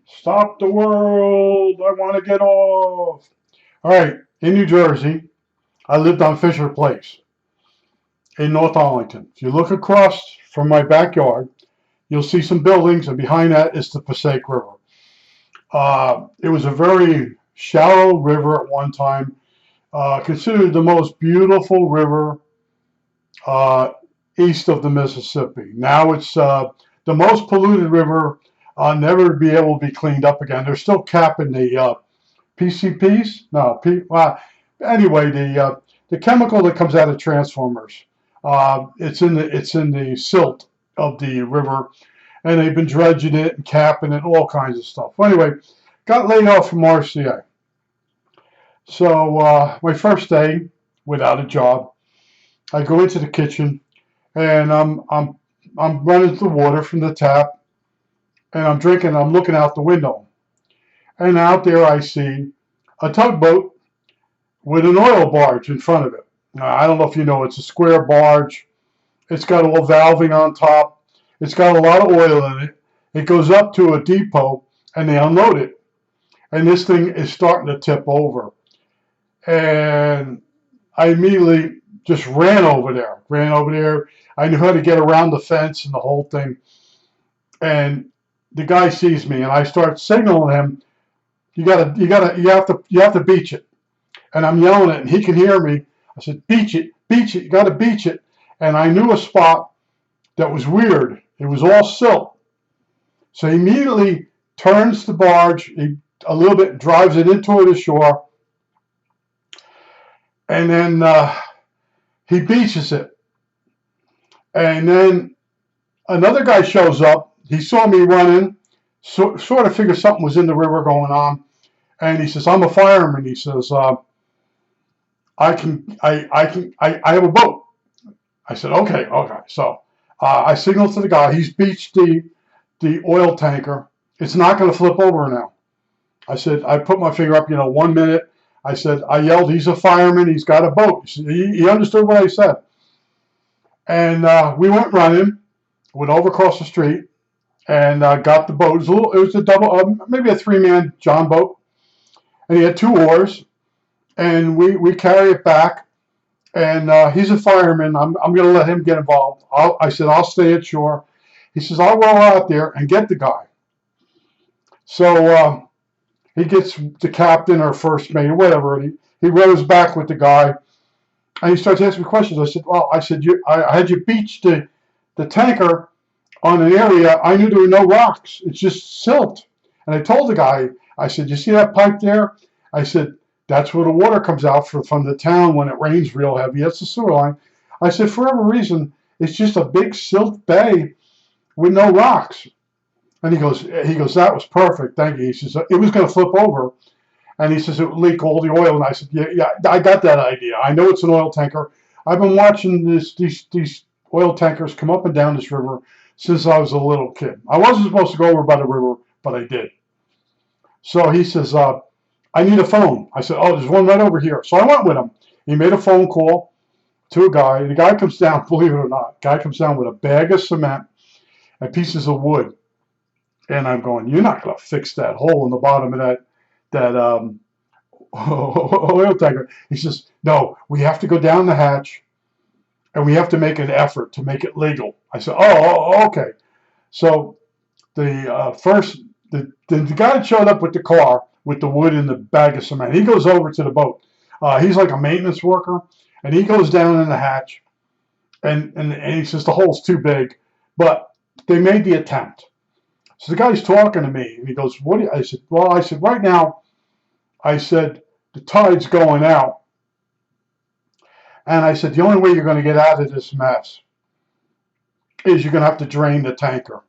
Stop the world! I want to get off. All right, in New Jersey, I lived on Fisher Place in North Arlington. If you look across from my backyard, you'll see some buildings, and behind that is the Passaic River. It was a very shallow river at one time, considered the most beautiful river uh, east of the Mississippi. Now it's the most polluted river. Never be able to be cleaned up again. They're still capping the PCPs. No, anyway, the chemical that comes out of transformers. It's in the silt of the river, and they've been dredging it and capping it, all kinds of stuff. Well, anyway, got laid off from RCA. So my first day without a job, I go into the kitchen and I'm running the water from the tap and I'm drinking. I'm looking out the window, and out there I see a tugboat with an oil barge in front of it. Now, I don't know if you know, it's a square barge. It's got a little valving on top. It's got a lot of oil in it. It goes up to a depot and they unload it. And this thing is starting to tip over. And I immediately just ran over there. I knew how to get around the fence and the whole thing. And the guy sees me and I start signaling him, you have to beach it. And I'm yelling it, and he can hear me. I said, beach it, you got to beach it. And I knew a spot that was weird. It was all silt. So he immediately turns the barge a little bit, drives it into the shore, and then he beaches it. And then another guy shows up. He saw me running, sort of figured something was in the river going on. And he says, I'm a fireman. He says, I have a boat. I said, okay. So I signaled to the guy. He's beached the oil tanker. It's not going to flip over now. I said, I put my finger up, 1 minute. I said, I yelled, he's a fireman. He's got a boat. He understood what I said. And we went running, went over across the street, and got the boat. It was a double, maybe a 3-man John boat. And he had 2 oars. And we carry it back, and he's a fireman. I'm going to let him get involved. I said, I'll stay at shore. He says, I'll row out there and get the guy. So he gets the captain or first mate or whatever, and he rows back with the guy, and he starts asking me questions. I said, I had you beach the tanker on an area. I knew there were no rocks. It's just silt. And I told the guy, I said, you see that pipe there? I said, that's where the water comes out from the town when it rains real heavy. That's the sewer line. I said, for whatever reason, it's just a big silt bay with no rocks. And he goes, that was perfect, thank you. He says, it was going to flip over. And he says, it would leak all the oil. And I said, yeah, I got that idea. I know it's an oil tanker. I've been watching these oil tankers come up and down this river since I was a little kid. I wasn't supposed to go over by the river, but I did. So he says, I need a phone. I said, there's one right over here. So I went with him. He made a phone call to a guy. The guy comes down, believe it or not, with a bag of cement and pieces of wood. And I'm going, you're not going to fix that hole in the bottom of that oil tanker. He says, no, we have to go down the hatch and we have to make an effort to make it legal. I said, okay. So the guy that showed up with the car with the wood and the bag of cement, he goes over to the boat. He's like a maintenance worker, and he goes down in the hatch, and he says the hole's too big, but they made the attempt. So the guy's talking to me, and he goes, "What?" I said, right now, I said the tide's going out, and I said the only way you're going to get out of this mess is you're going to have to drain the tanker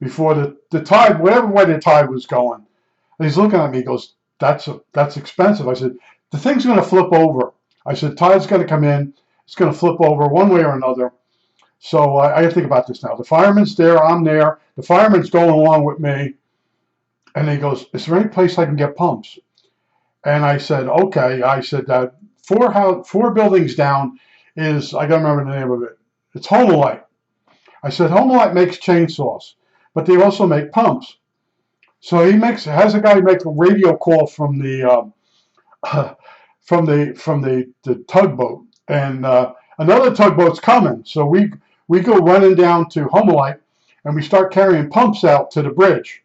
before the tide, whatever way the tide was going. And he's looking at me. He goes, "That's expensive." I said, "The thing's going to flip over." I said, "Tide's going to come in. It's going to flip over one way or another." So I got to think about this now. The fireman's there. I'm there. The fireman's going along with me. And he goes, "Is there any place I can get pumps?" And I said, "Okay." I said, four buildings down is, I got to remember the name of it. It's Homelite. I said, Homelite makes chainsaws, but they also make pumps. So he has a guy make a radio call from the the tugboat, and another tugboat's coming. So we go running down to Homelite, and we start carrying pumps out to the bridge.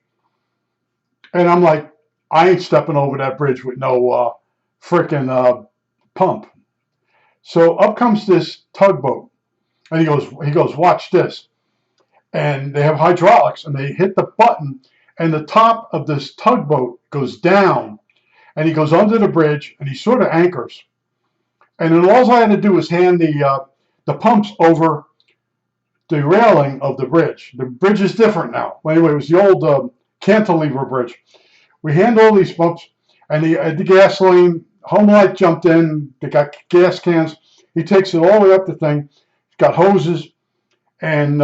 And I'm like, I ain't stepping over that bridge with no freaking pump. So up comes this tugboat, and he goes, watch this. And they have hydraulics, and they hit the button, and the top of this tugboat goes down, and he goes under the bridge, and he sort of anchors. And then all I had to do was hand the pumps over the railing of the bridge. The bridge is different now. Well, anyway, it was the old cantilever bridge. We hand all these pumps, and the gasoline. Homelite jumped in. They got gas cans. He takes it all the way up the thing. He's got hoses, and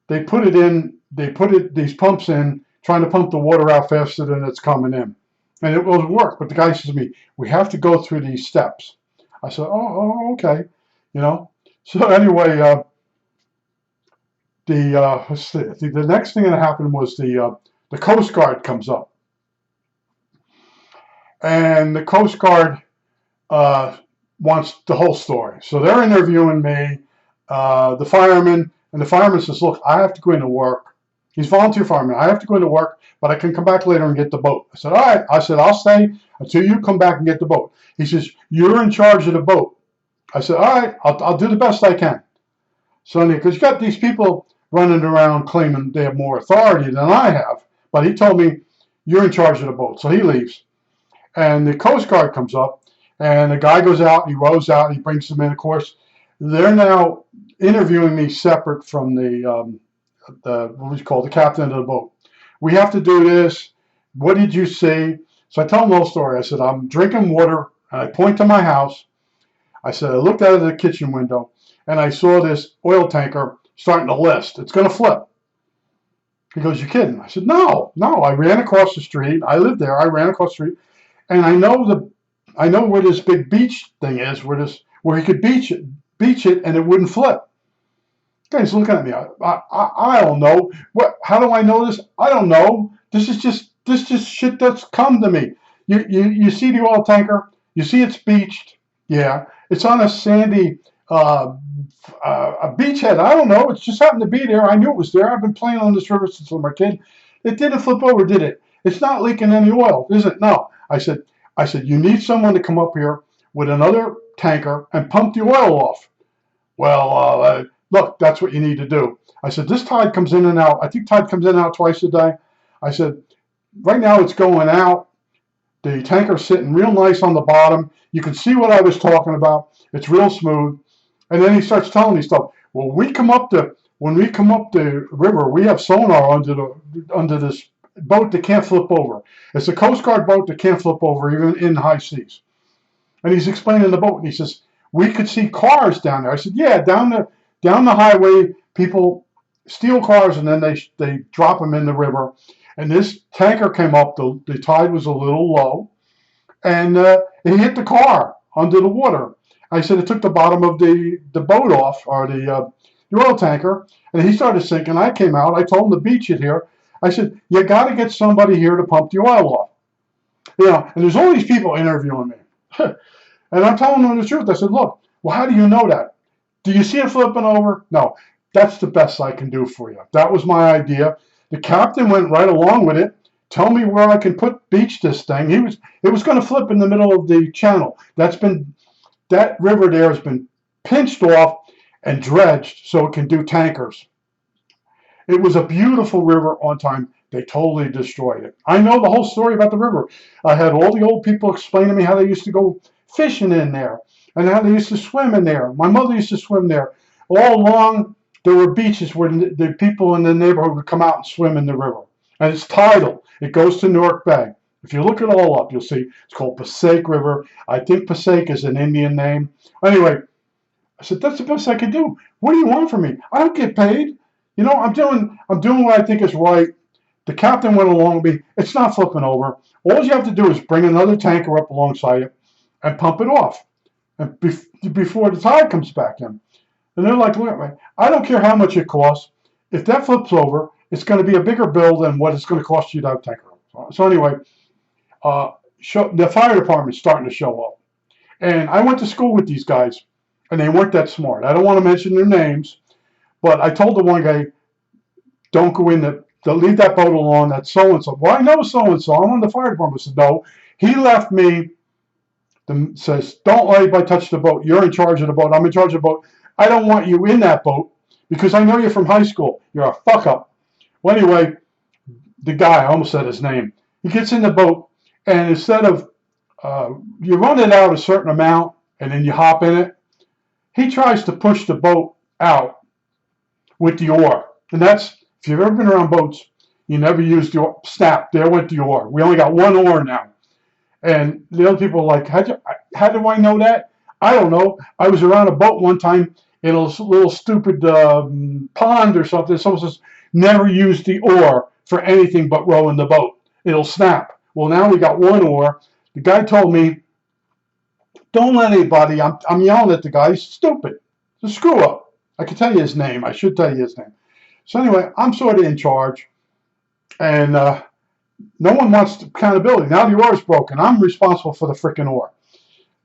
they put it in. They put these pumps in, trying to pump the water out faster than it's coming in, and it will work. But the guy says to me, "We have to go through these steps." I said, "Oh, okay," you know. So anyway, the next thing that happened was the Coast Guard comes up, and the Coast Guard wants the whole story. So they're interviewing me, the fireman, and the fireman says, "Look, I have to go into work." He's a volunteer fireman. "I have to go into work, but I can come back later and get the boat." I said, "All right." I said, "I'll stay until you come back and get the boat." He says, "You're in charge of the boat." I said, "All right, I'll do the best I can." So, because you got these people running around claiming they have more authority than I have, but he told me, "You're in charge of the boat." So he leaves. And the Coast Guard comes up, and the guy goes out, he rows out, he brings them in. Of course, they're now interviewing me separate from what was called the captain of the boat. "We have to do this. What did you see?" So I tell them the whole story. I said, "I'm drinking water," and I point to my house. I said, "I looked out of the kitchen window, and I saw this oil tanker starting to list. It's going to flip." He goes, "You're kidding." I said, No. I ran across the street. I lived there. I ran across the street. And I know where this big beach thing is, where he could beach it, and it wouldn't flip. Guy's looking at me. I don't know. How do I know this? I don't know. This is just shit that's come to me. You see the oil tanker? You see it's beached? Yeah. It's on a sandy a beachhead. I don't know. It just happened to be there. I knew it was there. I've been playing on this river since I was a kid. It didn't flip over, did it? It's not leaking any oil, is it? No. I said, you need someone to come up here with another tanker and pump the oil off. Well, look, that's what you need to do. I said, this tide comes in and out. I think tide comes in and out twice a day. I said, right now it's going out. The tanker's sitting real nice on the bottom. You can see what I was talking about. It's real smooth. And then he starts telling me stuff. Well, when we come up the river, we have sonar under this boat that can't flip over. It's a Coast Guard boat that can't flip over even in high seas. And he's explaining the boat, and he says, we could see cars down there. I said, yeah, down the highway, people steal cars and then they drop them in the river. And this tanker came up, the tide was a little low, and it hit the car under the water. I said it took the bottom of the boat off, or the oil tanker, and he started sinking. I came out, I told him to beach it here. I said, you got to get somebody here to pump the oil off. And there's all these people interviewing me. And I'm telling them the truth. I said, look, well, how do you know that? Do you see it flipping over? No, that's the best I can do for you. That was my idea. The captain went right along with it. Tell me where I can beach this thing. It was going to flip in the middle of the channel. That river there has been pinched off and dredged so it can do tankers. It was a beautiful river on time. They totally destroyed it. I know the whole story about the river. I had all the old people explain to me how they used to go fishing in there and how they used to swim in there. My mother used to swim there. All along, there were beaches where the people in the neighborhood would come out and swim in the river. And it's tidal. It goes to Newark Bay. If you look it all up, you'll see it's called Passaic River. I think Passaic is an Indian name. Anyway, I said, that's the best I could do. What do you want from me? I don't get paid. I'm doing what I think is right. The captain went along with me. It's not flipping over. All you have to do is bring another tanker up alongside it and pump it off, and before the tide comes back in. And they're like, look, I don't care how much it costs. If that flips over, it's going to be a bigger bill than what it's going to cost you to have tanker. So anyway, the fire department's starting to show up. And I went to school with these guys, and they weren't that smart. I don't want to mention their names, but I told the one guy, don't go in leave that boat alone, that's so-and-so. Well, I know so-and-so. I'm on the fire department. I said, no. He left me, says, don't let anybody touch the boat. You're in charge of the boat. I'm in charge of the boat. I don't want you in that boat because I know you're from high school. You're a fuck-up. Well, anyway, the guy, I almost said his name, he gets in the boat, and instead of, you run it out a certain amount, and then you hop in it, he tries to push the boat out with the oar. And that's, if you've ever been around boats, you never used the oar. Snap, there went the oar. We only got one oar now. And the other people are like, how do I know that? I don't know. I was around a boat one time in a little stupid pond or something. Someone says, never use the oar for anything but rowing the boat. It'll snap. Well, now we got one oar. The guy told me, don't let anybody, I'm yelling at the guy, he's stupid. It's a screw up. I can tell you his name. I should tell you his name. So anyway, I'm sort of in charge. And no one wants accountability. Now the oar is broken. I'm responsible for the freaking oar.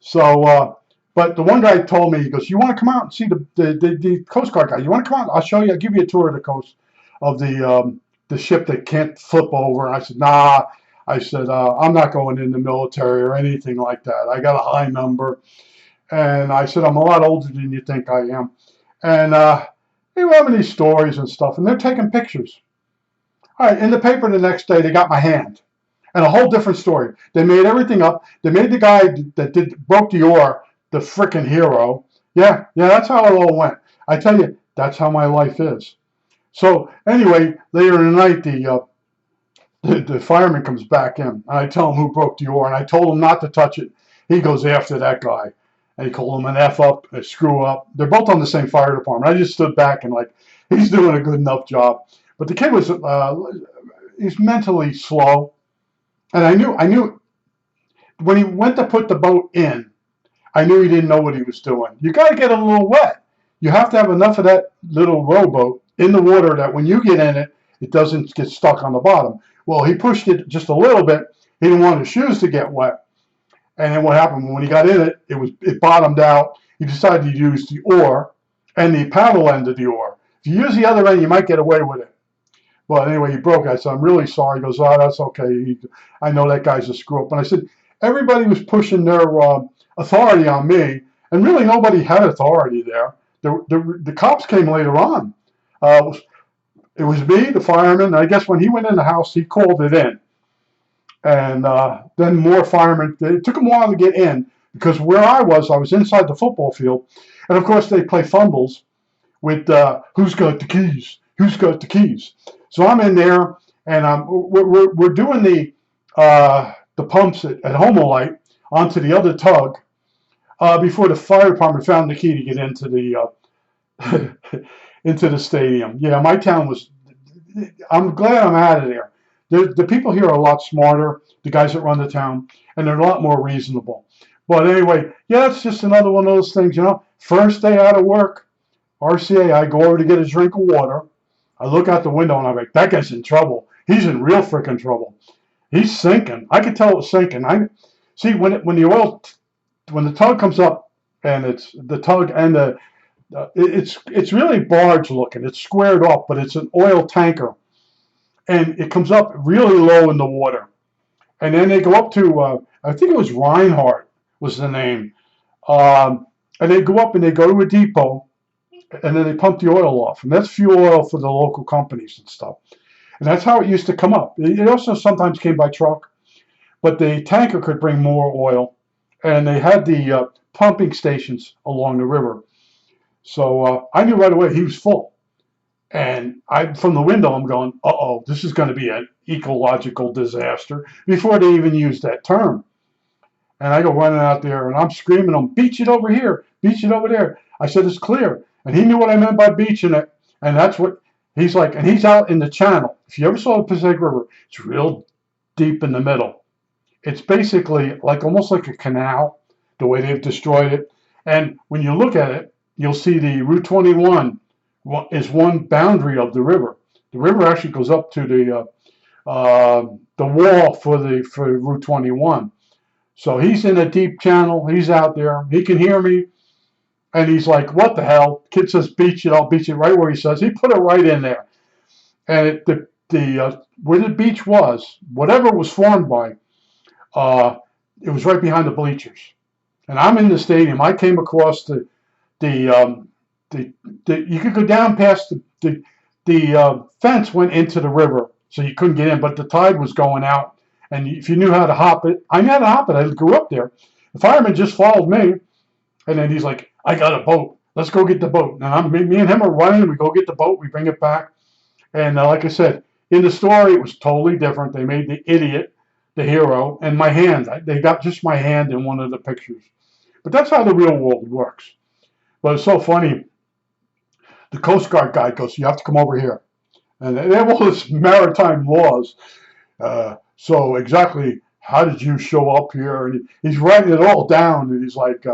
So, but the one guy told me, he goes, you want to come out and see the Coast Guard guy? You want to come out? I'll show you. I'll give you a tour of the coast of the ship that can't flip over. And I said, nah. I said, I'm not going in the military or anything like that. I got a high number. And I said, I'm a lot older than you think I am. And they were having these stories and stuff, and they're taking pictures. All right, in the paper the next day, they got my hand. And a whole different story. They made everything up. They made the guy that broke the oar the frickin' hero. Yeah, that's how it all went. I tell you, that's how my life is. So anyway, later in the night, the fireman comes back in, and I tell him who broke the oar, and I told him not to touch it. He goes after that guy, and he called him an F up, a screw up. They're both on the same fire department. I just stood back and like, he's doing a good enough job. But the kid was, he's mentally slow, and I knew when he went to put the boat in, I knew he didn't know what he was doing. You got to get a little wet. You have to have enough of that little rowboat in the water that when you get in it, it doesn't get stuck on the bottom. Well, he pushed it just a little bit. He didn't want his shoes to get wet. And then what happened when he got in it, it bottomed out. He decided to use the oar and the paddle end of the oar. If you use the other end, you might get away with it. But anyway, he broke it. I said, I'm really sorry. He goes, oh, that's okay. I know that guy's a screw up. And I said, everybody was pushing their authority on me, and really nobody had authority there. The cops came later on. It was me, the fireman, and I guess when he went in the house, he called it in. And then more firemen. It took them a while to get in, because where I was inside the football field. And of course, they play fumbles with who's got the keys? Who's got the keys? So I'm in there, and we're doing the pumps at Homolite onto the other tug before the fire department found the key to get into the into the stadium. Yeah, my town was. I'm glad I'm out of there. The people here are a lot smarter, the guys that run the town, and they're a lot more reasonable. But anyway, yeah, it's just another one of those things, you know. First day out of work, RCA, I go over to get a drink of water. I look out the window and I'm like, that guy's in trouble. He's in real freaking trouble. He's sinking. I could tell it was sinking. I see when the tug comes up, and it's the tug and it's really barge looking. It's squared up, but it's an oil tanker. And it comes up really low in the water. And then they go up to, I think it was Reinhardt was the name. And they go up and they go to a depot, and then they pump the oil off. And that's fuel oil for the local companies and stuff. And that's how it used to come up. It also sometimes came by truck, but the tanker could bring more oil. And they had the pumping stations along the river. So I knew right away he was full. And from the window, I'm going, uh-oh, this is going to be an ecological disaster, before they even used that term. And I go running out there, and I'm screaming, beach it over here, beach it over there. I said, it's clear. And he knew what I meant by beaching it. And that's what he's like. And he's out in the channel. If you ever saw the Pacific River, it's real deep in the middle. It's basically almost like a canal, the way they've destroyed it. And when you look at it, you'll see the Route 21 is one boundary of the river. The river actually goes up to the wall for Route 21. So he's in a deep channel. He's out there. He can hear me, and he's like, "What the hell?" Kid says, "Beach it." I'll beach it right where he says. He put it right in there, and where the beach was, whatever it was formed by, it was right behind the bleachers. And I'm in the stadium. I came across the um, you could go down past the fence went into the river, so you couldn't get in, but the tide was going out. And if you knew how to hop it, I knew how to hop it. I grew up there. The fireman just followed me, and then he's like, "I got a boat. Let's go get the boat." And me and him are running. We go get the boat. We bring it back. And like I said, in the story, it was totally different. They made the idiot the hero, and my hand. They got just my hand in one of the pictures. But that's how the real world works. But it's so funny. The Coast Guard guy goes, "You have to come over here." And they have all this maritime laws. So exactly how did you show up here? And he's writing it all down. And he's like,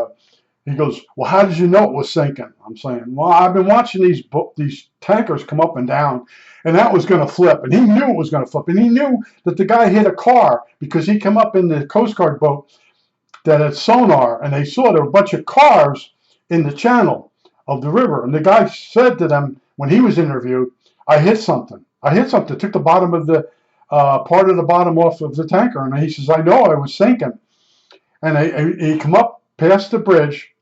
he goes, "Well, how did you know it was sinking?" I'm saying, "Well, I've been watching these tankers come up and down, and that was going to flip." And he knew it was going to flip. And he knew that the guy hit a car because he came up in the Coast Guard boat that had sonar, and they saw there were a bunch of cars in the channel of the river. And the guy said to them when he was interviewed, "I hit something. I hit something. Took the bottom of the part of the bottom off of the tanker." And he says, "I know I was sinking." And he come up past the bridge,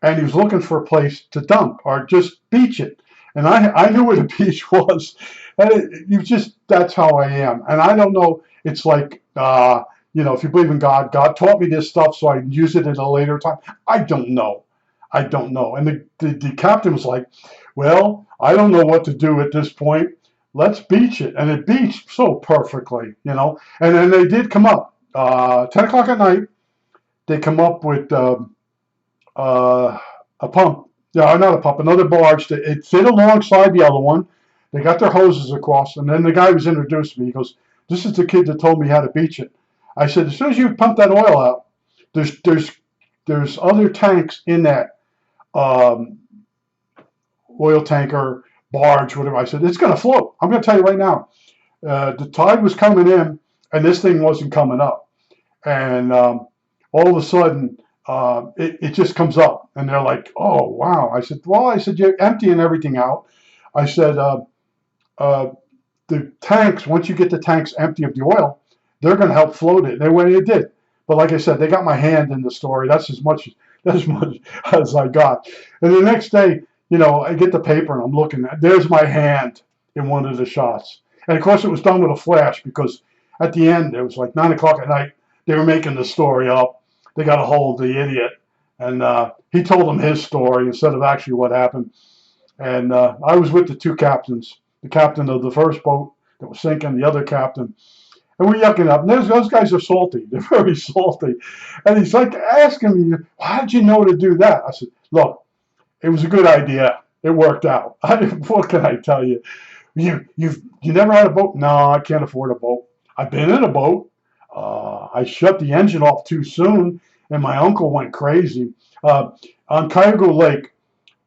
and he was looking for a place to dump or just beach it. And I knew where the beach was. And that's how I am. And I don't know, it's like, if you believe in God, God taught me this stuff so I can use it at a later time. I don't know. And the captain was like, "Well, I don't know what to do at this point. Let's beach it." And it beached so perfectly. And then they did come up. 10 o'clock at night, they come up with a pump. Yeah, not a pump, another barge. It fit alongside the other one. They got their hoses across, and then the guy was introduced to me. He goes, "This is the kid that told me how to beach it." I said, "As soon as you pump that oil out, there's other tanks in that oil tanker, barge, whatever." I said, "It's going to float. I'm going to tell you right now." The tide was coming in, and this thing wasn't coming up. And all of a sudden, it just comes up, and they're like, "Oh, wow." I said, "You're emptying everything out." I said, "The tanks, once you get the tanks empty of the oil, they're going to help float it." And they did. But like I said, they got my hand in the story. That's as much as I got. And the next day, I get the paper and I'm looking. There's my hand in one of the shots. And of course, it was done with a flash because at the end, it was like 9 o'clock at night. They were making the story up. They got a hold of the idiot. And he told them his story instead of actually what happened. And I was with the two captains, the captain of the first boat that was sinking, the other captain. And we're yucking up. And those guys are salty. They're very salty. And he's like asking me, "How did you know to do that?" I said, "Look, it was a good idea. It worked out." What can I tell you? You never had a boat? "No, I can't afford a boat." "I've been in a boat. I shut the engine off too soon, and my uncle went crazy." On Cayuga Lake,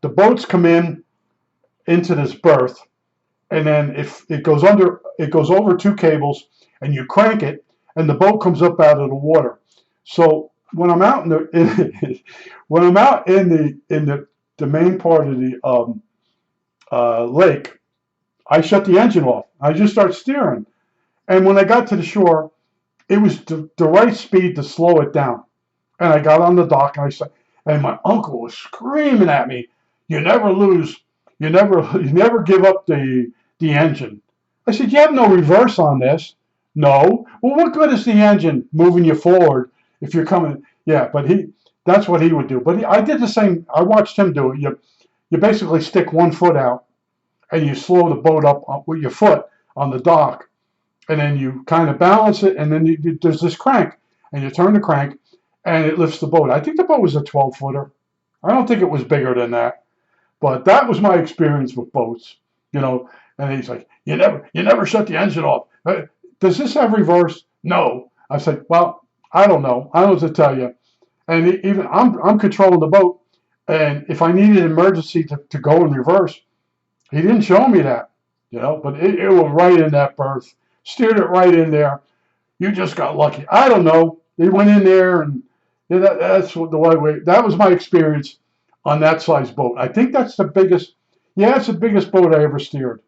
the boats come into this berth, and then if it goes over two cables, and you crank it, and the boat comes up out of the water. So when I'm out in the main part of the lake, I shut the engine off. I just start steering, and when I got to the shore, it was the right speed to slow it down. And I got on the dock, and my uncle was screaming at me, "You never lose. You never give up the engine." I said, "You have no reverse on this." "No." "Well, what good is the engine moving you forward if you're coming?" Yeah, but that's what he would do. But I did the same. I watched him do it. You basically stick one foot out, and you slow the boat up with your foot on the dock, and then you kind of balance it, and then there's this crank, and you turn the crank, and it lifts the boat. I think the boat was a 12-footer. I don't think it was bigger than that. But that was my experience with boats. And he's like, you never shut the engine off. Does this have reverse?" "No." I said, "Well, I don't know. I don't know what to tell you." And even I'm controlling the boat, and if I needed an emergency to go in reverse, he didn't show me that. you know. But it was right in that berth, steered it right in there. You just got lucky. I don't know. They went in there, and yeah, that's what the way. That was my experience on that size boat. I think that's the biggest. Yeah, it's the biggest boat I ever steered.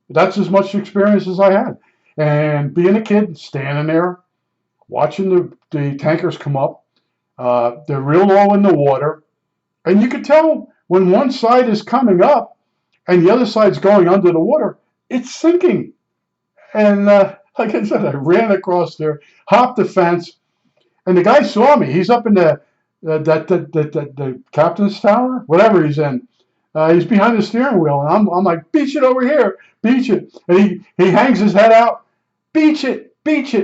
That's as much experience as I had. And being a kid, standing there, watching the tankers come up, they're real low in the water, and you could tell when one side is coming up and the other side's going under the water, it's sinking. And like I said, I ran across there, hopped the fence, and the guy saw me. He's up in the captain's tower, whatever he's in. He's behind the steering wheel, and I'm like, beach it over here, beach it. And he hangs his head out, beach it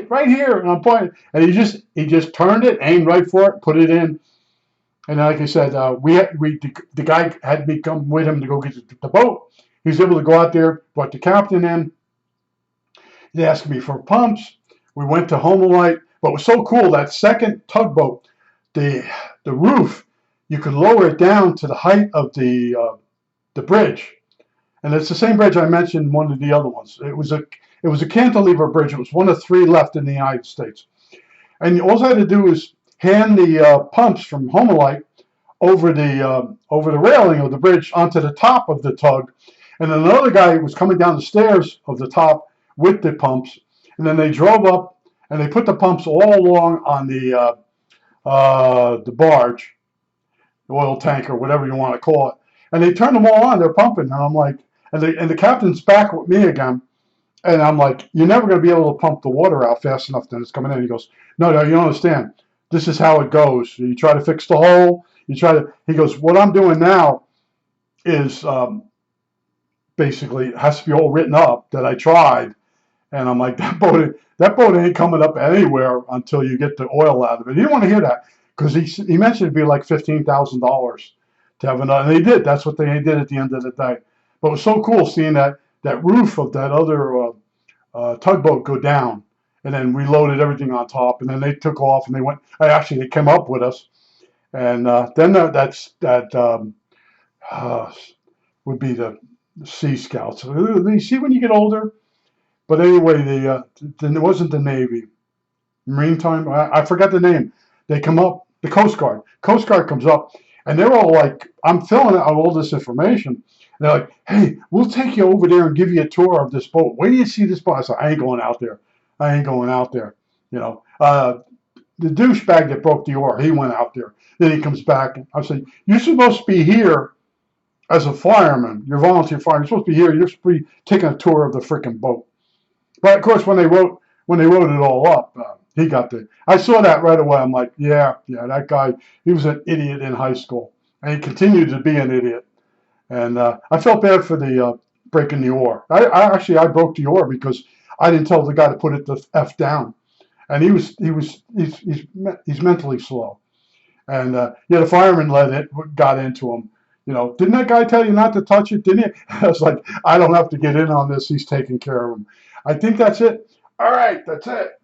right here. And I'm pointing, and he just turned it, aimed right for it, put it in. And like I said, the guy had me come with him to go get the boat. He was able to go out there, brought the captain in. He asked me for pumps. We went to Homelite, but it was so cool that second tugboat, the roof, you could lower it down to the height of the bridge, and it's the same bridge I mentioned in one of the other ones. It was a cantilever bridge. It was one of 3 left in the United States, and all I had to do was hand the pumps from Homelite over the railing of the bridge onto the top of the tug, and then another guy was coming down the stairs of the top with the pumps, and then they drove up and they put the pumps all along on the barge, the oil tanker, whatever you want to call it, and they turned them all on. They're pumping, and I'm like, and the captain's back with me again, and I'm like, you're never going to be able to pump the water out fast enough that it's coming in. He goes, no, you don't understand. This is how it goes. You try to fix the hole. He goes, what I'm doing now is basically it has to be all written up that I tried. And I'm like, that boat ain't coming up anywhere until you get the oil out of it. He didn't want to hear that because he mentioned it'd be like $15,000 to have another. And they did. That's what they did at the end of the day. But it was so cool seeing that roof of that other tugboat go down, and then we loaded everything on top, and then they took off and they went. Actually, they came up with us, and then uh, would be the Sea Scouts. You see when you get older. But anyway, it wasn't the Navy. Maritime, I forgot the name. They come up, the Coast Guard. Coast Guard comes up, and they're all like, I'm filling out all this information. And they're like, hey, we'll take you over there and give you a tour of this boat. Where do you see this boat? I said, I ain't going out there. I ain't going out there. You know, the douchebag that broke the oar, he went out there. Then he comes back. And I said, you're supposed to be here as a fireman. You're volunteer fireman. You're supposed to be here. You're supposed to be taking a tour of the freaking boat. But of course, when they wrote it all up, he got the. I saw that right away. I'm like, yeah, that guy. He was an idiot in high school, and he continued to be an idiot. And I felt bad for the breaking the oar. I broke the oar because I didn't tell the guy to put it the f down, and he's mentally slow. And the fireman got into him. You know, didn't that guy tell you not to touch it? Didn't he? I was like, I don't have to get in on this. He's taking care of him. I think that's it. All right, that's it.